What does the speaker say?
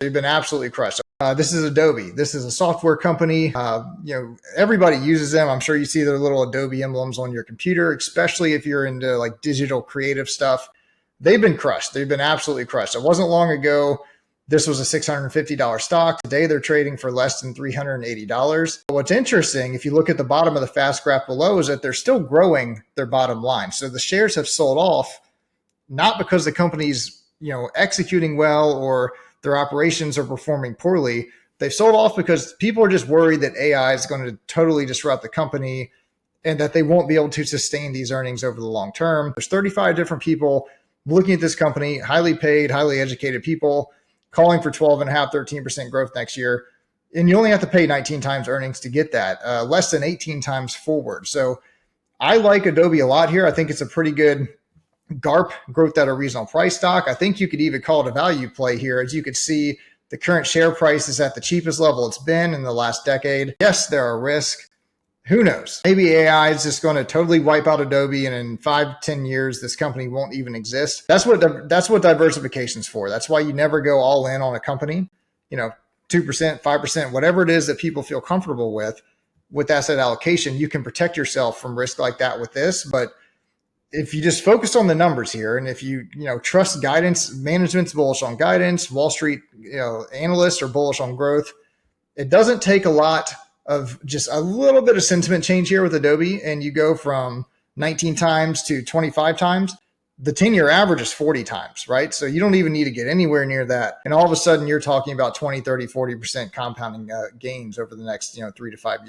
They've been absolutely crushed. This is Adobe. This is a software company. Everybody uses them. I'm sure you see their little Adobe emblems on your computer, especially if you're into like digital creative stuff. They've been crushed. They've been absolutely crushed. It wasn't long ago. This was a $650 stock. Today, they're trading for less than $380. What's interesting, if you look at the bottom of the fast graph below, is that they're still growing their bottom line. So the shares have sold off, not because the company's executing well or their operations are performing poorly. They've sold off because people are just worried that AI is going to totally disrupt the company and that they won't be able to sustain these earnings over the long term. There's 35 different people looking at this company, highly paid, highly educated people, calling for 12.5%, 13% growth next year. And you only have to pay 19 times earnings to get that, less than 18 times forward. So I like Adobe a lot here. I think it's a pretty good GARP, growth at a reasonable price stock. I think you could even call it a value play here. As you could see, the current share price is at the cheapest level it's been in the last decade. Yes, there are risks. Who knows? Maybe AI is just going to totally wipe out Adobe, and in 5-10 years, this company won't even exist. That's what diversification is for. That's why you never go all in on a company. 2%, 5%, whatever it is that people feel comfortable with asset allocation. You can protect yourself from risk like that with this. But if you just focus on the numbers here, and if you trust guidance, management's bullish on guidance, Wall Street analysts are bullish on growth. It doesn't take a lot of just a little bit of sentiment change here with Adobe, and you go from 19 times to 25 times. The 10-year average is 40 times, right? So you don't even need to get anywhere near that. And all of a sudden you're talking about 20, 30, 40% compounding gains over the next 3 to 5 years.